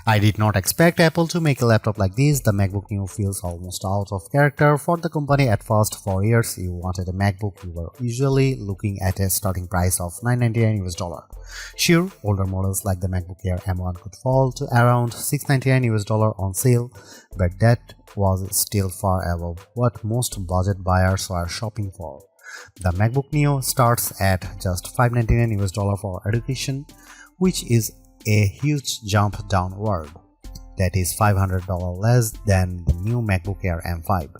I did not expect Apple to make a laptop like this. The MacBook Neo feels almost out of character for the company. At first, for years you wanted a MacBook, you were usually looking at a starting price of $999 US. Sure, older models like the MacBook Air M1 could fall to around $699 US on sale, but that was still far above what most budget buyers were shopping for. The MacBook Neo starts at just $599 US for education, which is a huge jump downward. That is $500 less than the new MacBook Air M5.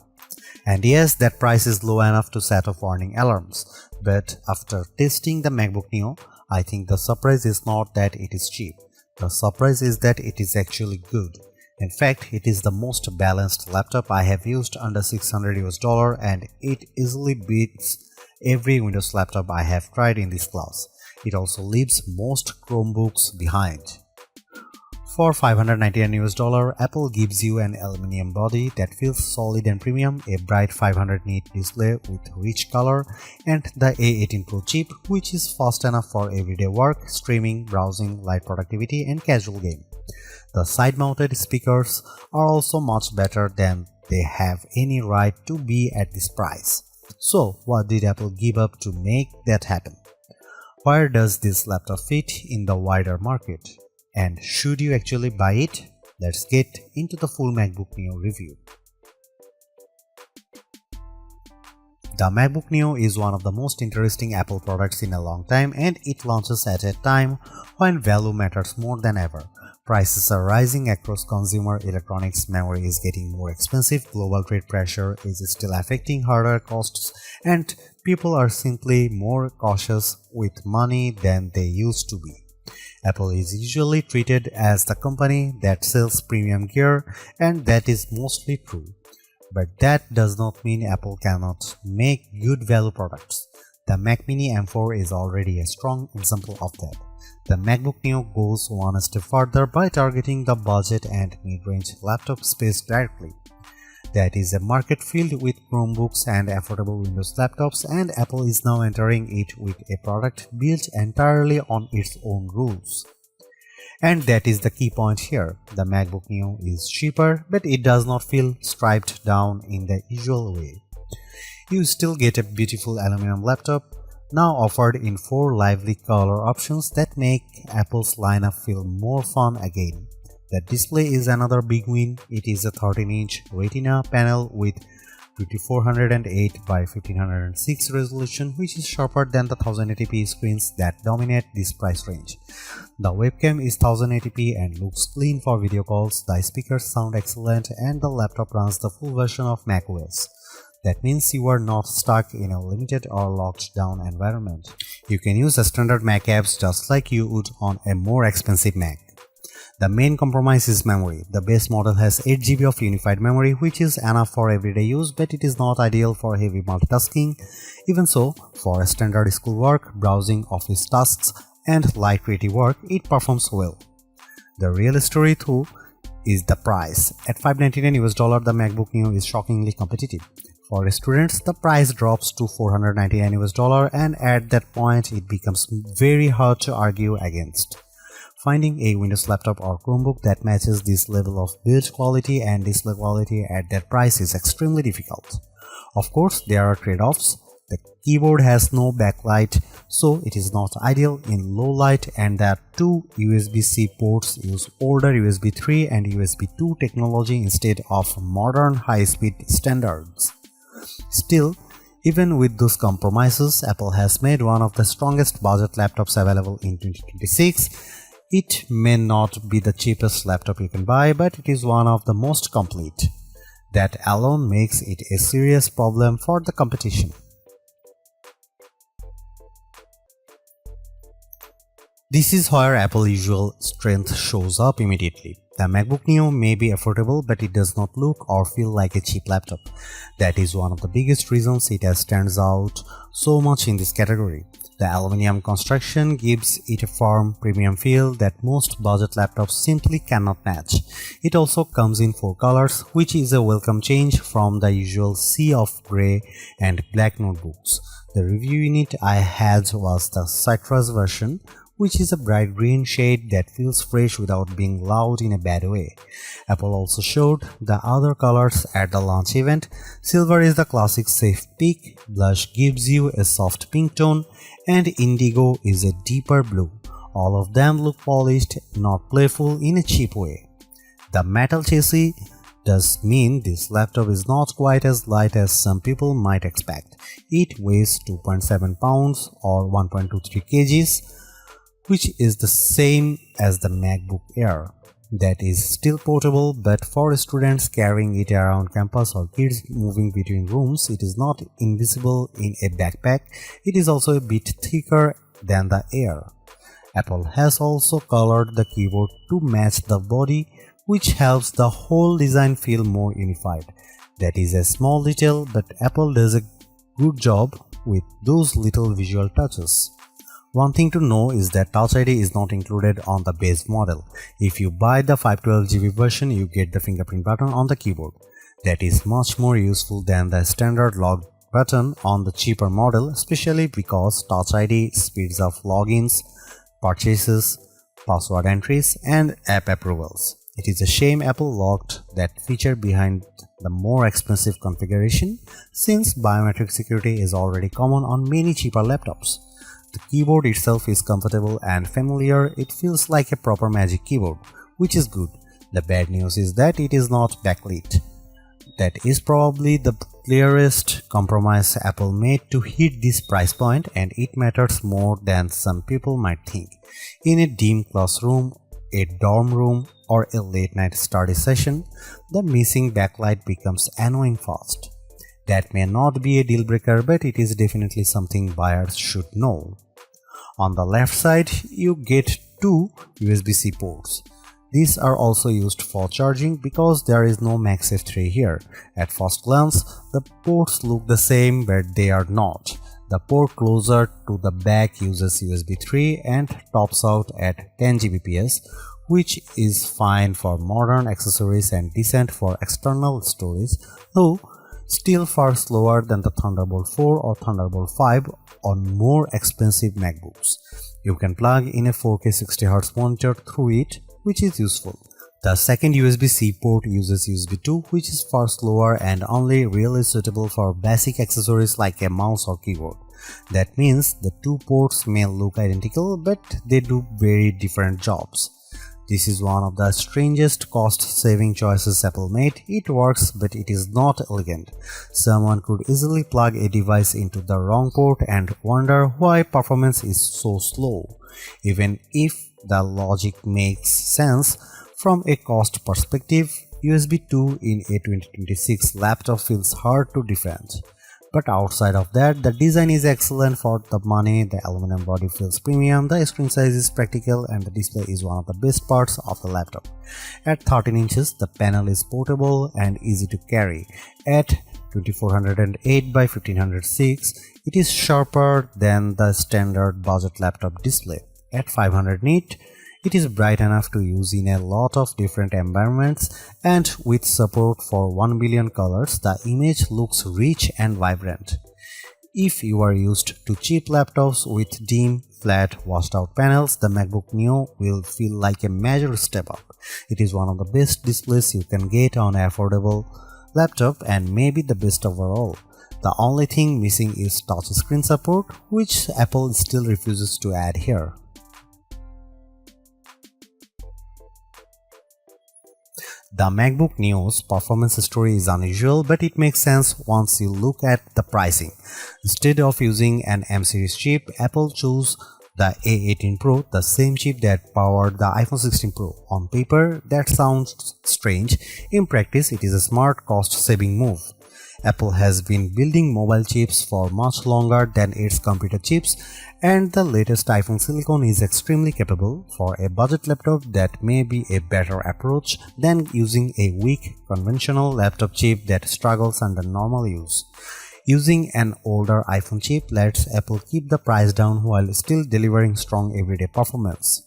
And yes, that price is low enough to set off warning alarms, but after testing the MacBook Neo, I think the surprise is not that it is cheap. The surprise is that it is actually good. In fact, it is the most balanced laptop I have used under $600 US, and it easily beats every Windows laptop I have tried in this class. It also leaves most Chromebooks behind. For $599 US, Apple gives you an aluminum body that feels solid and premium, a bright 500 nit display with rich color, and the A18 Pro chip, which is fast enough for everyday work, streaming, browsing, light productivity, and casual game. The side-mounted speakers are also much better than they have any right to be at this price. So, what did Apple give up to make that happen? Where does this laptop fit in the wider market? And should you actually buy it? Let's get into the full MacBook Neo review. The MacBook Neo is one of the most interesting Apple products in a long time, and it launches at a time when value matters more than ever. Prices are rising across consumer electronics, memory is getting more expensive, global trade pressure is still affecting hardware costs, and people are simply more cautious with money than they used to be. Apple is usually treated as the company that sells premium gear, and that is mostly true. But that does not mean Apple cannot make good value products. The Mac Mini M4 is already a strong example of that. The MacBook Neo goes one step further by targeting the budget and mid-range laptop space directly. That is a market filled with Chromebooks and affordable Windows laptops, and Apple is now entering it with a product built entirely on its own rules. And that is the key point here. The MacBook Neo is cheaper, but it does not feel striped down in the usual way. You still get a beautiful aluminum laptop, now offered in 4 lively color options that make Apple's lineup feel more fun again. The display is another big win. It is a 13-inch Retina panel with 2408 by 1506 resolution, which is sharper than the 1080p screens that dominate this price range. The webcam is 1080p and looks clean for video calls, the speakers sound excellent, and the laptop runs the full version of macOS. That means you are not stuck in a limited or locked down environment. You can use a standard Mac apps just like you would on a more expensive Mac. The main compromise is memory. The base model has 8GB of unified memory, which is enough for everyday use, but it is not ideal for heavy multitasking. Even so, for standard schoolwork, browsing, office tasks, and light creative work, it performs well. The real story though is the price. At $599 US, the MacBook Neo is shockingly competitive. For students, the price drops to $499 US, and at that point it becomes very hard to argue against. Finding a Windows laptop or Chromebook that matches this level of build quality and display quality at that price is extremely difficult. Of course, there are trade-offs. The keyboard has no backlight, so it is not ideal in low light, and the 2 USB-C ports use older USB 3 and USB 2 technology instead of modern high-speed standards. Still, even with those compromises, Apple has made one of the strongest budget laptops available in 2026. It may not be the cheapest laptop you can buy, but it is one of the most complete. That alone makes it a serious problem for the competition. This is where Apple's usual strength shows up immediately. The MacBook Neo may be affordable, but it does not look or feel like a cheap laptop. That is one of the biggest reasons it stands out so much in this category. The aluminum construction gives it a firm, premium feel that most budget laptops simply cannot match. It also comes in 4 colors, which is a welcome change from the usual sea of grey and black notebooks. The review unit I had was the citrus version, which is a bright green shade that feels fresh without being loud in a bad way. Apple also showed the other colors at the launch event. Silver is the classic safe pick, blush gives you a soft pink tone, and indigo is a deeper blue. All of them look polished, not playful in a cheap way. The metal chassis does mean this laptop is not quite as light as some people might expect. It weighs 2.7 pounds or 1.23 kgs, which is the same as the MacBook Air. That is still portable, but for students carrying it around campus or kids moving between rooms, it is not invisible in a backpack. It is also a bit thicker than the Air. Apple has also colored the keyboard to match the body, which helps the whole design feel more unified. That is a small detail, but Apple does a good job with those little visual touches. One thing to know is that Touch ID is not included on the base model. If you buy the 512GB version, you get the fingerprint button on the keyboard. That is much more useful than the standard log button on the cheaper model, especially because Touch ID speeds up logins, purchases, password entries, and app approvals. It is a shame Apple locked that feature behind the more expensive configuration, since biometric security is already common on many cheaper laptops. The keyboard itself is comfortable and familiar. It feels like a proper Magic Keyboard, which is good. The bad news is that it is not backlit. That is probably the clearest compromise Apple made to hit this price point, and it matters more than some people might think. In a dim classroom, a dorm room, or a late night study session, the missing backlight becomes annoying fast. That may not be a deal breaker, but it is definitely something buyers should know. On the left side, you get two USB-C ports. These are also used for charging because there is no MagSafe 3 here. At first glance, the ports look the same, but they are not. The port closer to the back uses USB 3 and tops out at 10 Gbps, which is fine for modern accessories and decent for external storage, though still far slower than the Thunderbolt 4 or Thunderbolt 5 on more expensive MacBooks. You can plug in a 4K 60Hz monitor through it, which is useful. The second USB-C port uses USB 2, which is far slower and only really suitable for basic accessories like a mouse or keyboard. That means the two ports may look identical, but they do very different jobs. This is one of the strangest cost-saving choices Apple made. It works, but it is not elegant. Someone could easily plug a device into the wrong port and wonder why performance is so slow. Even if the logic makes sense from a cost perspective, USB 2 in a 2026 laptop feels hard to defend. But outside of that, the design is excellent for the money, the aluminum body feels premium, the screen size is practical, and the display is one of the best parts of the laptop. At 13 inches, the panel is portable and easy to carry. At 2408 by 1506, it is sharper than the standard budget laptop display. At 500 nit, it is bright enough to use in a lot of different environments, and with support for 1 billion colors, the image looks rich and vibrant. If you are used to cheap laptops with dim, flat, washed out panels, the MacBook Neo will feel like a major step up. It is one of the best displays you can get on an affordable laptop and maybe the best overall. The only thing missing is touchscreen support, which Apple still refuses to add here. The MacBook Neo's performance story is unusual, but it makes sense once you look at the pricing. Instead of using an M series chip, Apple chose the A18 Pro, the same chip that powered the iPhone 16 Pro. On paper, that sounds strange. In practice, it is a smart cost-saving move. Apple has been building mobile chips for much longer than its computer chips, and the latest iPhone silicon is extremely capable. For a budget laptop, that may be a better approach than using a weak conventional laptop chip that struggles under normal use. Using an older iPhone chip lets Apple keep the price down while still delivering strong everyday performance.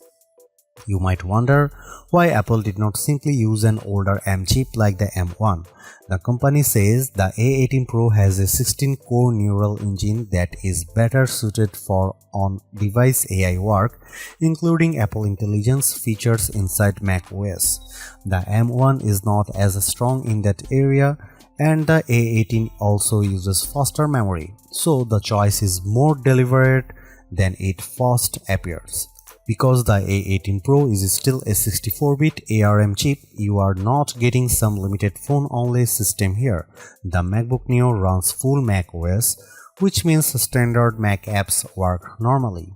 You might wonder why Apple did not simply use an older M chip like the M1. The company says the A18 Pro has a 16-core neural engine that is better suited for on-device AI work, including Apple Intelligence features inside macOS. The M1 is not as strong in that area, and the A18 also uses faster memory, so the choice is more deliberate than it first appears. Because the A18 Pro is still a 64-bit ARM chip, you are not getting some limited phone-only system here. The MacBook Neo runs full macOS, which means standard Mac apps work normally.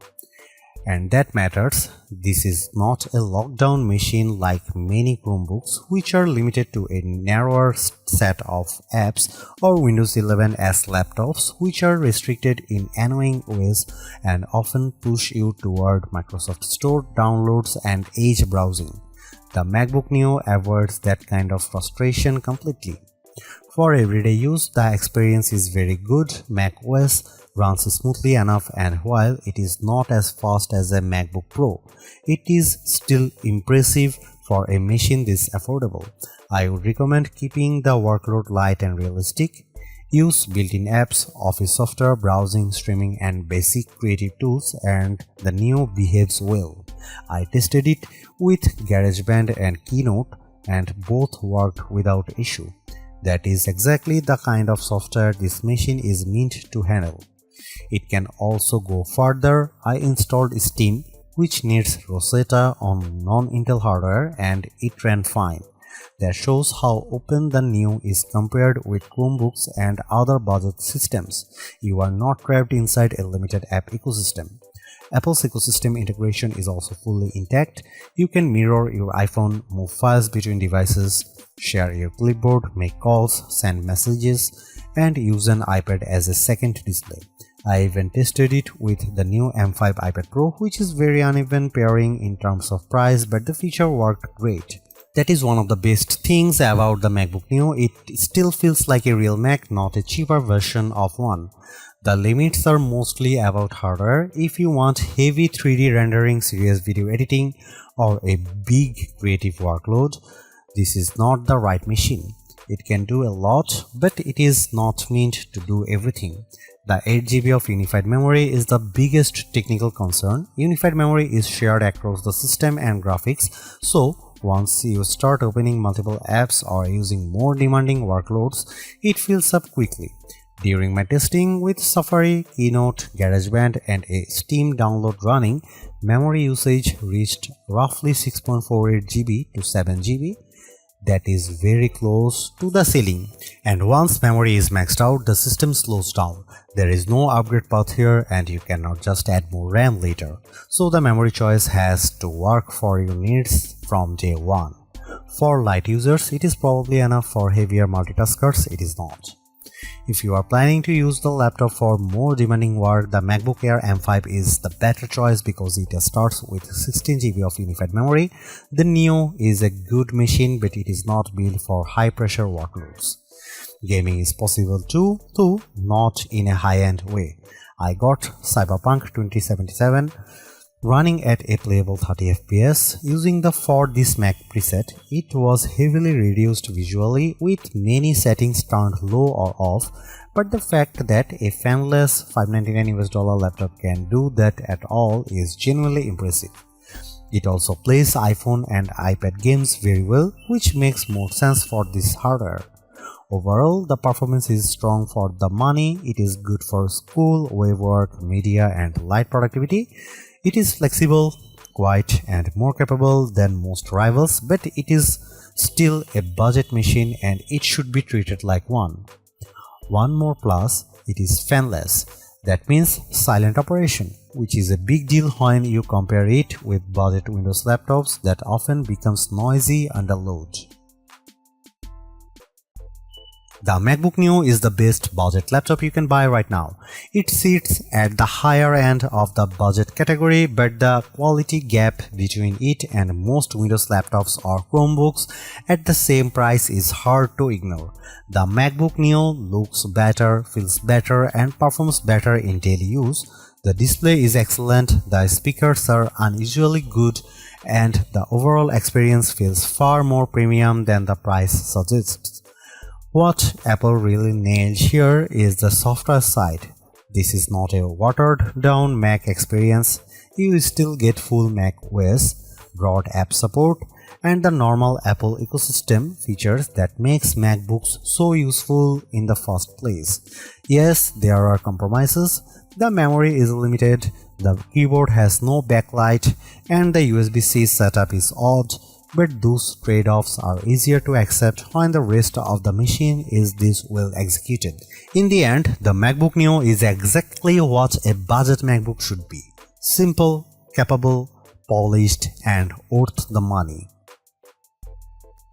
And that matters. This is not a lockdown machine like many Chromebooks, which are limited to a narrower set of apps, or Windows 11s laptops, which are restricted in annoying ways and often push you toward Microsoft Store downloads and Edge browsing. The MacBook Neo avoids that kind of frustration completely. For everyday use, the experience is very good. macOS runs smoothly enough, and while it is not as fast as a MacBook Pro, it is still impressive for a machine this affordable. I would recommend keeping the workload light and realistic. Use built-in apps, office software, browsing, streaming, and basic creative tools, and the Neo behaves well. I tested it with GarageBand and Keynote, and both worked without issue. That is exactly the kind of software this machine is meant to handle. It can also go further. I installed Steam, which needs Rosetta on non-Intel hardware, and it ran fine. That shows how open the Neo is compared with Chromebooks and other budget systems. You are not trapped inside a limited app ecosystem. Apple's ecosystem integration is also fully intact. You can mirror your iPhone, move files between devices, share your clipboard, make calls, send messages, and use an iPad as a second display. I even tested it with the new M5 iPad Pro, which is very uneven pairing in terms of price, but the feature worked great. That is one of the best things about the MacBook Neo. It still feels like a real Mac, not a cheaper version of one. The limits are mostly about hardware. If you want heavy 3D rendering, serious video editing, or a big creative workload, this is not the right machine. It can do a lot, but it is not meant to do everything. The 8GB of unified memory is the biggest technical concern. Unified memory is shared across the system and graphics, so once you start opening multiple apps or using more demanding workloads, it fills up quickly. During my testing with Safari, Keynote, GarageBand, and a Steam download running, memory usage reached roughly 6.48 GB to 7 GB. That is very close to the ceiling. And once memory is maxed out, the system slows down. There is no upgrade path here, and you cannot just add more RAM later. So the memory choice has to work for your needs from day one. For light users, it is probably enough. For heavier multitaskers, it is not. If you are planning to use the laptop for more demanding work, the MacBook Air M5 is the better choice because it starts with 16 GB of unified memory. The Neo is a good machine, but it is not built for high-pressure workloads. Gaming is possible too, though not in a high-end way. I got Cyberpunk 2077 running at a playable 30 FPS using the For This Mac preset. It was heavily reduced visually with many settings turned low or off, but the fact that a fanless $599 laptop can do that at all is genuinely impressive. It also plays iPhone and iPad games very well, which makes more sense for this hardware. Overall, the performance is strong for the money. It is good for school, web work, media, and light productivity. It is flexible, quiet, and more capable than most rivals, but it is still a budget machine and it should be treated like one. One more plus, it is fanless. That means silent operation, which is a big deal when you compare it with budget Windows laptops that often becomes noisy under load. The MacBook Neo is the best budget laptop you can buy right now. It sits at the higher end of the budget category, but the quality gap between it and most Windows laptops or Chromebooks at the same price is hard to ignore. The MacBook Neo looks better, feels better, and performs better in daily use. The display is excellent, the speakers are unusually good, and the overall experience feels far more premium than the price suggests. What Apple really nailed here is the software side. This is not a watered down Mac experience. You still get full Mac OS, broad app support, and the normal Apple ecosystem features that makes MacBooks so useful in the first place. Yes, there are compromises. The memory is limited, the keyboard has no backlight, and the USB-C setup is odd, but those trade-offs are easier to accept when the rest of the machine is this well executed. In the end, the MacBook Neo is exactly what a budget MacBook should be. Simple, capable, polished, and worth the money.